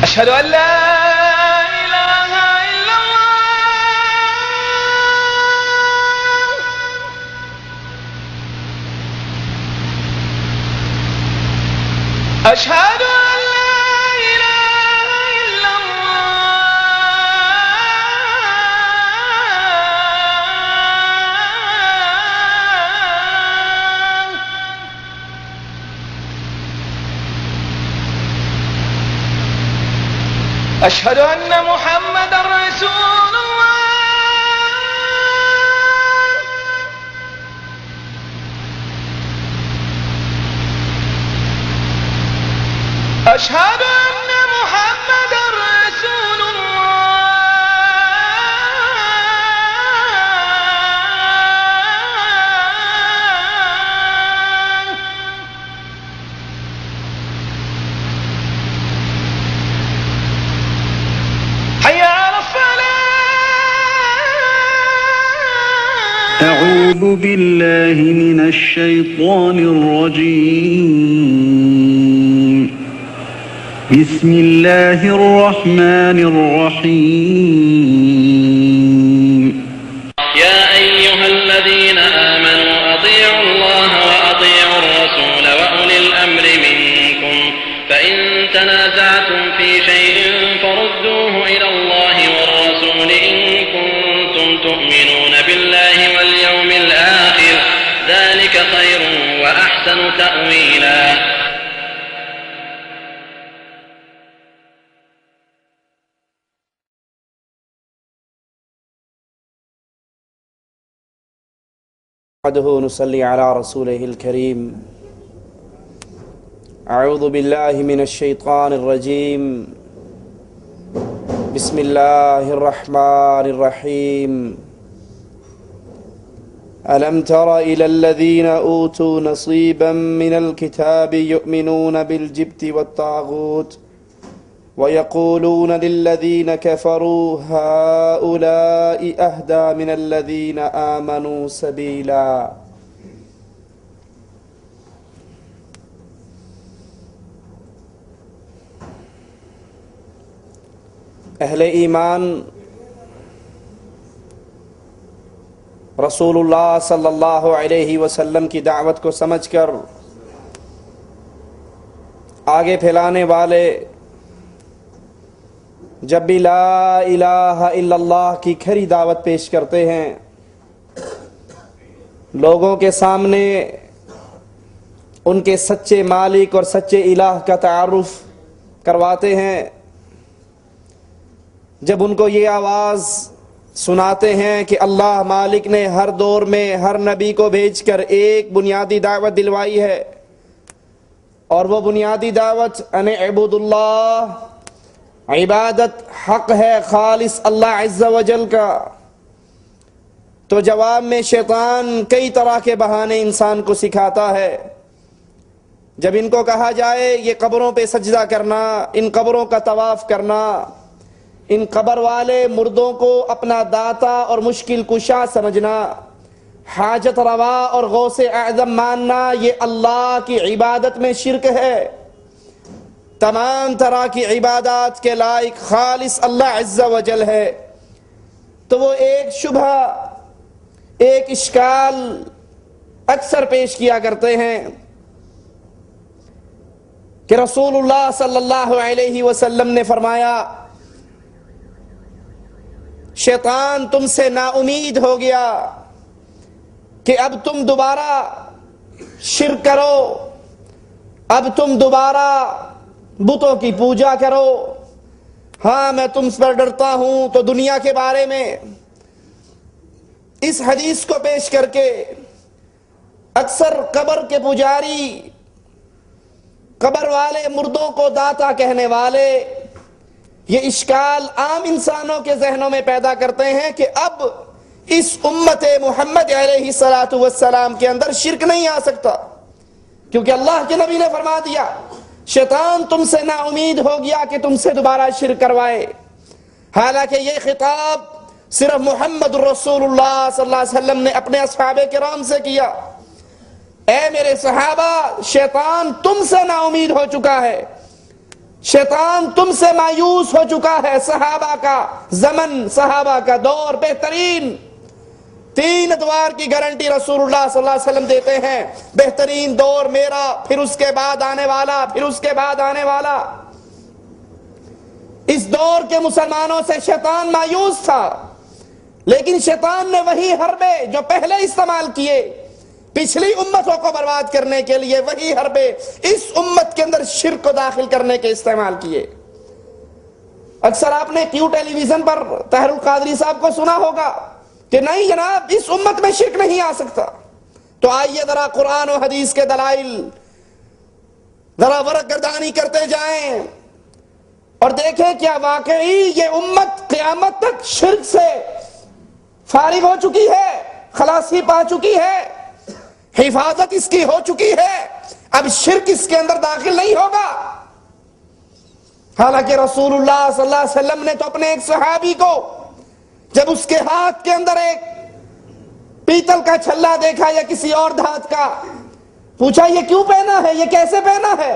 أشهد أن لا إله إلا الله أشهد أن لا إله إلا الله أشهد أن محمدًا رسول الله أشهد أن محمدًا رسول حي على الصلاة. أعوذ بالله من الشيطان الرجيم. بسم الله الرحمن الرحيم. يا أيها الذين آمنوا أطيعوا الله وأطيعوا الرسول وأولي الأمر منكم فإن تنازعتم في شيء فردوه إلى الله والرسول إن كنتم تؤمنون بالله واليوم الآخر ذلك خير وأحسن تأويلا. نحمده نصلي على رسوله الكريم. أعوذ بالله من الشيطان الرجيم. بسم الله الرحمن الرحيم. ألم تر إلى الذين أوتوا نصيبا من الكتاب يؤمنون بالجبت والطاغوت ويقولون للذين كفروا هؤلاء أهدى من الذين آمنوا سبيلا. اہل ایمان رسول اللہ صلی اللہ علیہ وسلم کی دعوت کو سمجھ کر آگے پھیلانے والے جب بھی لا الہ الا اللہ کی کھری دعوت پیش کرتے ہیں، لوگوں کے سامنے ان کے سچے مالک اور سچے الہ کا تعارف کرواتے ہیں، جب ان کو یہ آواز سناتے ہیں کہ اللہ مالک نے ہر دور میں ہر نبی کو بھیج کر ایک بنیادی دعوت دلوائی ہے، اور وہ بنیادی دعوت ان اعبدوا اللہ، عبادت حق ہے خالص اللہ عز و جل کا، تو جواب میں شیطان کئی طرح کے بہانے انسان کو سکھاتا ہے۔ جب ان کو کہا جائے یہ قبروں پہ سجدہ کرنا، ان قبروں کا طواف کرنا، ان قبر والے مردوں کو اپنا داتا اور مشکل کشا سمجھنا، حاجت روا اور غوث اعظم ماننا، یہ اللہ کی عبادت میں شرک ہے۔ تمام طرح کی عبادات کے لائق خالص اللہ عز و جل ہے۔ تو وہ ایک شبہ، ایک اشکال اکثر پیش کیا کرتے ہیں کہ رسول اللہ صلی اللہ علیہ وسلم نے فرمایا شیطان تم سے نا امید ہو گیا کہ اب تم دوبارہ شرک کرو، اب تم دوبارہ بتوں کی پوجا کرو۔ ہاں میں تم پر ڈرتا ہوں۔ تو دنیا کے بارے میں اس حدیث کو پیش کر کے اکثر قبر کے پجاری قبر والے، مردوں کو داتا کہنے والے یہ اشکال عام انسانوں کے ذہنوں میں پیدا کرتے ہیں کہ اب اس امت محمد علیہ الصلوۃ والسلام کے اندر شرک نہیں آ سکتا، کیونکہ اللہ کے نبی نے فرما دیا شیطان تم سے نا امید ہو گیا کہ تم سے دوبارہ شرک کروائے۔ حالانکہ یہ خطاب صرف محمد رسول اللہ صلی اللہ علیہ وسلم نے اپنے اصحاب کرام سے کیا، اے میرے صحابہ شیطان تم سے نا امید ہو چکا ہے، شیطان تم سے مایوس ہو چکا ہے۔ صحابہ کا زمن، صحابہ کا دور بہترین، 3 ادوار کی گارنٹی رسول اللہ صلی اللہ علیہ وسلم دیتے ہیں، بہترین دور میرا، پھر اس کے بعد آنے والا، پھر اس کے بعد آنے والا۔ اس دور کے مسلمانوں سے شیطان مایوس تھا، لیکن شیطان نے وہی حربے جو پہلے استعمال کیے پچھلی امتوں کو برباد کرنے کے لیے، وہی حربے اس امت کے اندر شرک کو داخل کرنے کے استعمال کیے۔ اکثر آپ نے کیو ٹیلی ویژن پر طاہر القادری صاحب کو سنا ہوگا کہ نہیں جناب اس امت میں شرک نہیں آ سکتا۔ تو آئیے ذرا قرآن و حدیث کے دلائل ذرا ورق گردانی کرتے جائیں اور دیکھیں کیا واقعی یہ امت قیامت تک شرک سے فارغ ہو چکی ہے، خلاصی پا چکی ہے، حفاظت اس کی ہو چکی ہے، اب شرک اس کے اندر داخل نہیں ہوگا۔ حالانکہ رسول اللہ صلی اللہ علیہ وسلم نے تو اپنے ایک صحابی کو جب اس کے ہاتھ کے اندر ایک پیتل کا چھلا دیکھا یا کسی اور دھات کا، پوچھا یہ کیوں پہنا ہے، یہ کیسے پہنا ہے؟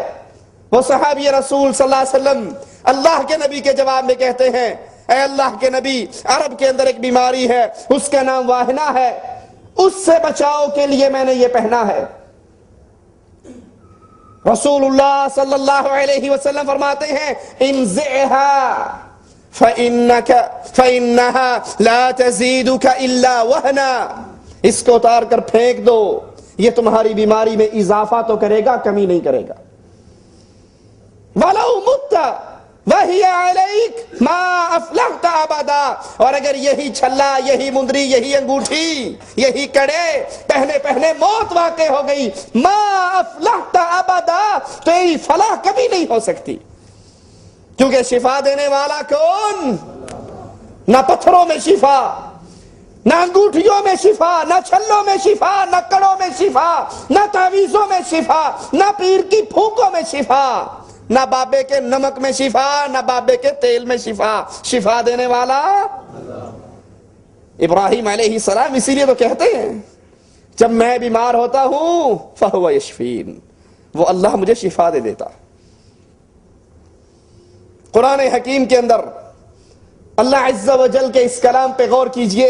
وہ صحابی رسول صلی اللہ علیہ وسلم اللہ کے نبی کے جواب میں کہتے ہیں اے اللہ کے نبی، عرب کے اندر ایک بیماری ہے، اس کا نام واہنہ ہے، اس سے بچاؤ کے لیے میں نے یہ پہنا ہے۔ رسول اللہ صلی اللہ علیہ وسلم فرماتے ہیں انزعها فإنها لا تزيدك الا وهنا، اس کو اتار کر پھینک دو، یہ تمہاری بیماری میں اضافہ تو کرے گا، کمی نہیں کرے گا۔ وَلَوْ مُتَّ وَهِيَ عَلَيْكَ مَا أَفْلَحْتَ أَبَدًا، اور اگر یہی چھلا، یہی مندری، یہی انگوٹھی، یہی کڑے پہنے پہنے موت واقع ہو گئی، مَا أَفْلَحْتَ أَبَدًا، تیری فلاح کبھی نہیں ہو سکتی، کیونکہ شفا دینے والا کون؟ نہ پتھروں میں شفا، نہ انگوٹھیوں میں شفا، نہ چھلوں میں شفا، نہ کڑوں میں شفا، نہ تعویذوں میں شفا، نہ پیر کی پھونکوں میں شفا، نہ بابے کے نمک میں شفا، نہ بابے کے تیل میں شفا، شفا دینے والا ابراہیم علیہ السلام اسی لیے تو کہتے ہیں جب میں بیمار ہوتا ہوں فہو یشفین، وہ اللہ مجھے شفا دے دیتا۔ قرآن حکیم کے اندر اللہ عز و جل کے اس کلام پہ غور کیجئے،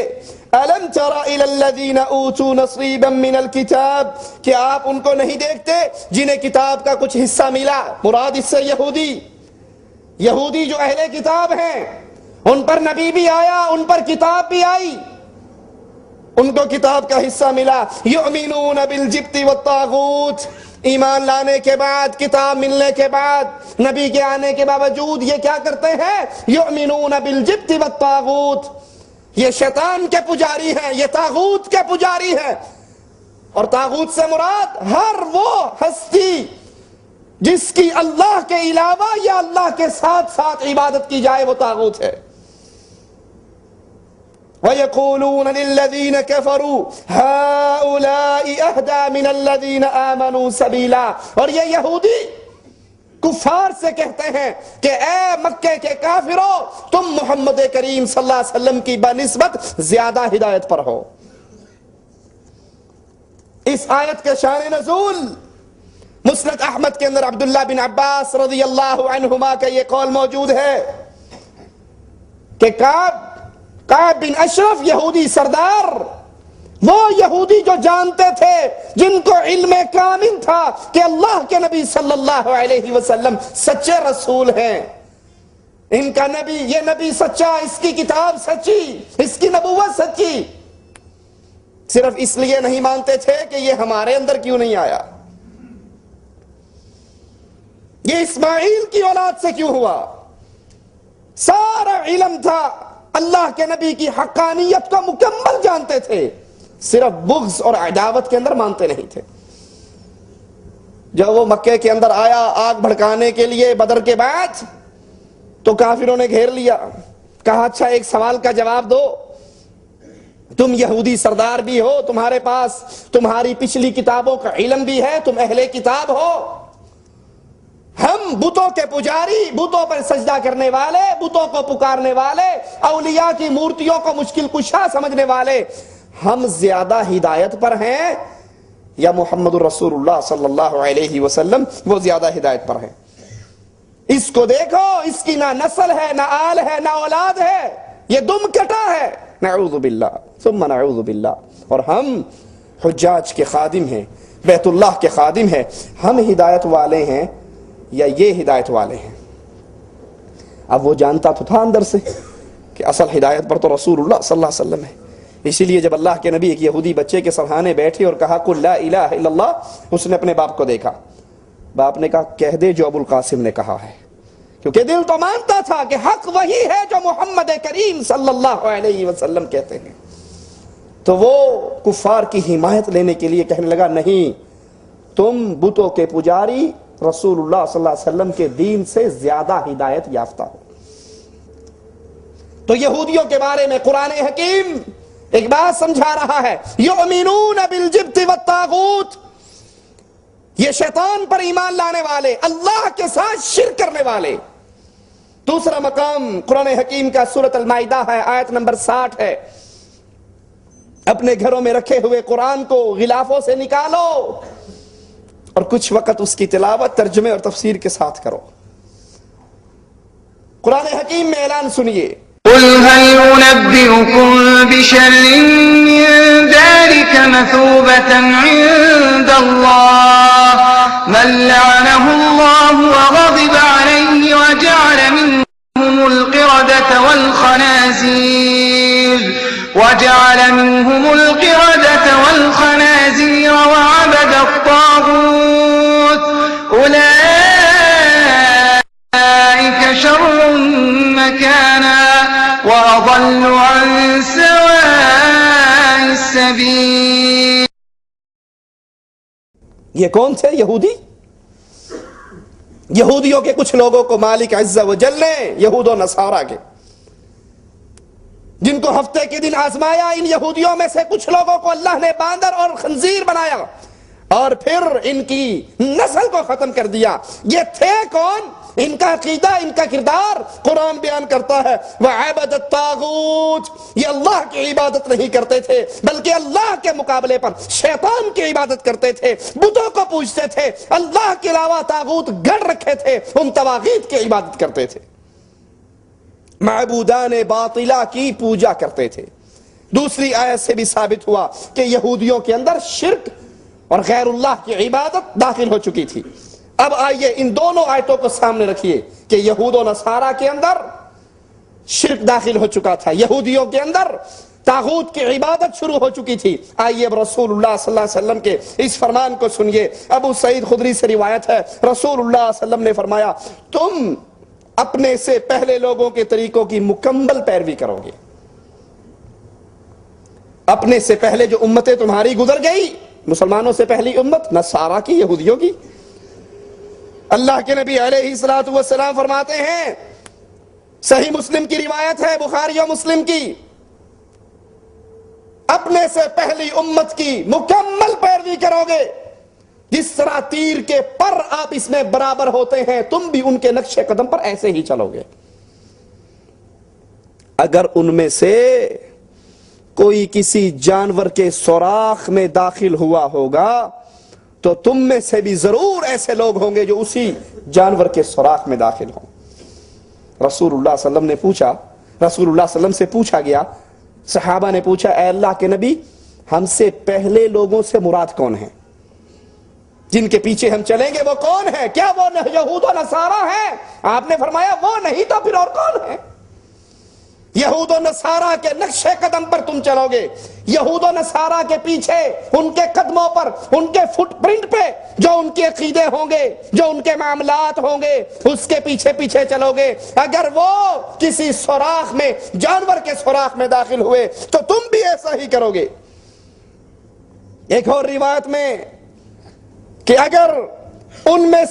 أَلَمْ تَرَ إِلَى الَّذِينَ أُوتُوا نَصِيبًا مِّنَ الْكِتَابِ، کہ آپ ان کو نہیں دیکھتے جنہیں کتاب کا کچھ حصہ ملا؟ مراد اس سے یہودی جو اہل کتاب ہیں، ان پر نبی بھی آیا، ان پر کتاب بھی آئی، ان کو کتاب کا حصہ ملا۔ یؤمنون بالجبت والطاغوت، ایمان لانے کے بعد، کتاب ملنے کے بعد، نبی کے آنے کے باوجود یہ کیا کرتے ہیں؟ یؤمنون بالجبت والطاغوت، یہ شیطان کے پجاری ہیں، یہ طاغوت کے پجاری ہیں۔ اور طاغوت سے مراد ہر وہ ہستی جس کی اللہ کے علاوہ یا اللہ کے ساتھ ساتھ عبادت کی جائے، وہ طاغوت ہے۔ وَيَقُولُونَ لِلَّذِينَ كَفَرُوا هَؤُلَاءِ أَهْدَىٰ مِنَ الَّذِينَ آمَنُوا سَبِيلًا، اور یہ یہودی کفار سے کہتے ہیں کہ اے مکے کے کافرو، تم محمد کریم صلی اللہ علیہ وسلم کی بنسبت زیادہ ہدایت پر ہو۔ اس آیت کے شان نزول مسند احمد کے اندر عبداللہ بن عباس رضی اللہ عنہما کا یہ قول موجود ہے کہ کعب بن اشرف یہودی سردار، وہ یہودی جو جانتے تھے، جن کو علم کامل تھا کہ اللہ کے نبی صلی اللہ علیہ وسلم سچے رسول ہیں، ان کا نبی، یہ نبی سچا، اس کی کتاب سچی، اس کی نبوت سچی، صرف اس لیے نہیں مانتے تھے کہ یہ ہمارے اندر کیوں نہیں آیا، یہ اسماعیل کی اولاد سے کیوں ہوا، سارا علم تھا، اللہ کے نبی کی حقانیت کو مکمل جانتے تھے، صرف بغض اور عداوت کے اندر مانتے نہیں تھے۔ جب وہ مکے کے اندر آیا آگ بھڑکانے کے لیے بدر کے بعد، تو کافروں نے گھیر لیا. کہا اچھا ایک سوال کا جواب دو، تم یہودی سردار بھی ہو، تمہارے پاس تمہاری پچھلی کتابوں کا علم بھی ہے، تم اہل کتاب ہو، ہم بتوں کے پجاری، بتوں پر سجدہ کرنے والے، بتوں کو پکارنے والے، اولیاء کی مورتیوں کو مشکل کشا سمجھنے والے، ہم زیادہ ہدایت پر ہیں یا محمد الرسول اللہ صلی اللہ علیہ وسلم وہ زیادہ ہدایت پر ہیں؟ اس کو دیکھو، اس کی نہ نسل ہے، نہ آل ہے، نہ اولاد ہے، یہ دم کٹا ہے. نعوذ باللہ ثم نعوذ باللہ. اور ہم حجاج کے خادم ہیں، بیت اللہ کے خادم ہیں. ہم ہدایت والے ہیں یا یہ ہدایت والے ہیں؟ اب وہ جانتا تو تھا اندر سے کہ اصل ہدایت پر تو رسول اللہ صلی اللہ علیہ وسلم ہے. اسی لیے جب اللہ کے نبی ایک یہودی بچے کے سرحانے بیٹھے اور کہا قل لا الہ الا اللہ، اس نے اپنے باپ کو دیکھا. باپ نے کہا کہہ دے جو ابو القاسم نے کہا ہے، کیونکہ دل تو مانتا تھا کہ حق وہی ہے جو محمد کریم صلی اللہ علیہ وسلم کہتے ہیں. تو وہ کفار کی حمایت لینے کے لیے کہنے لگا نہیں، تم بتوں کے پجاری رسول اللہ صلی اللہ علیہ وسلم کے دین سے زیادہ ہدایت یافتہ ہو. تو یہودیوں کے بارے میں قرآن حکیم ایک بات سمجھا رہا ہے، یؤمنون بالجبت والطاغوت، یہ شیطان پر ایمان لانے والے، اللہ کے ساتھ شرک کرنے والے. دوسرا مقام قرآن حکیم کا سورۃ المائدہ ہے، آیت نمبر 60 ہے. اپنے گھروں میں رکھے ہوئے قرآن کو غلافوں سے نکالو اور کچھ وقت اس کی تلاوت ترجمے اور تفسیر کے ساتھ کرو. قرآن حکیم میں اعلان سنیے، قل هل أنبئكم بشر من ذلك مثوبة عند الله من لعنه الله وغضب عليه وجعل منهم القردة والخنازير وعبد الطاغوت أولئك شر مكانا وأضل عن سواء السبيل. یہ کون تھے؟ یہودی. یہودیوں کے کچھ لوگوں کو مالک عز و جل نے، یہود و نصارہ کے، جن کو ہفتے کے دن آزمایا، ان یہودیوں میں سے کچھ لوگوں کو اللہ نے باندر اور خنزیر بنایا اور پھر ان کی نسل کو ختم کر دیا. یہ تھے کون؟ ان کا عقیدہ، ان کا کردار قرآن بیان کرتا ہے، وَعَبَدَ الطَّاغُوتِ، یہ اللہ کی عبادت نہیں کرتے تھے بلکہ اللہ کے مقابلے پر شیطان کی عبادت کرتے تھے، بتوں کو پوجتے تھے، اللہ کے علاوہ طاغوت گڑ رکھے تھے، ان طواغیت کی عبادت کرتے تھے، معبودان باطلہ کی پوجا کرتے تھے. دوسری آیت سے بھی ثابت ہوا کہ یہودیوں کے اندر شرک اور غیر اللہ کی عبادت داخل ہو چکی تھی. اب آئیے ان دونوں آیتوں کو سامنے رکھیے کہ یہود و نصارہ کے اندر شرک داخل ہو چکا تھا، یہودیوں کے اندر طاغوت کی عبادت شروع ہو چکی تھی. آئیے اب رسول اللہ صلی اللہ علیہ وسلم کے اس فرمان کو سنیے. ابو سعید خدری سے روایت ہے، رسول اللہ صلی اللہ علیہ وسلم نے فرمایا تم اپنے سے پہلے لوگوں کے طریقوں کی مکمل پیروی کرو گے. اپنے سے پہلے جو امتیں تمہاری گزر گئی، مسلمانوں سے پہلی امت نصارہ کی، یہودیوں کی، اللہ کے نبی علیہ الصلوۃ والسلام فرماتے ہیں، صحیح مسلم کی روایت ہے، بخاری و مسلم کی، اپنے سے پہلی امت کی مکمل پیروی کرو گے. جس طرح تیر کے پر آپ اس میں برابر ہوتے ہیں، تم بھی ان کے نقش قدم پر ایسے ہی چلو گے. اگر ان میں سے کوئی کسی جانور کے سوراخ میں داخل ہوا ہوگا تو تم میں سے بھی ضرور ایسے لوگ ہوں گے جو اسی جانور کے سوراخ میں داخل ہوں. رسول اللہ صلی اللہ علیہ وسلم نے پوچھا، رسول اللہ صلی اللہ علیہ وسلم سے پوچھا گیا، صحابہ نے پوچھا اے اللہ کے نبی، ہم سے پہلے لوگوں سے مراد کون ہیں؟ جن کے پیچھے ہم چلیں گے وہ کون ہے؟ کیا وہ یہود و نصارہ ہیں؟ آپ نے فرمایا وہ نہیں تو پھر اور کون ہے؟ یہود و نصارہ کے نقش قدم پر تم چلو گے، یہود و نصارہ کے پیچھے، ان کے قدموں پر، ان کے فٹ پرنٹ پہ جو ان کے عقیدے ہوں گے، جو ان کے معاملات ہوں گے، اس کے پیچھے پیچھے چلو گے. اگر وہ کسی سوراخ میں، جانور کے سوراخ میں داخل ہوئے تو تم بھی ایسا ہی کرو گے. ایک اور روایت میں کہ اگر ان میں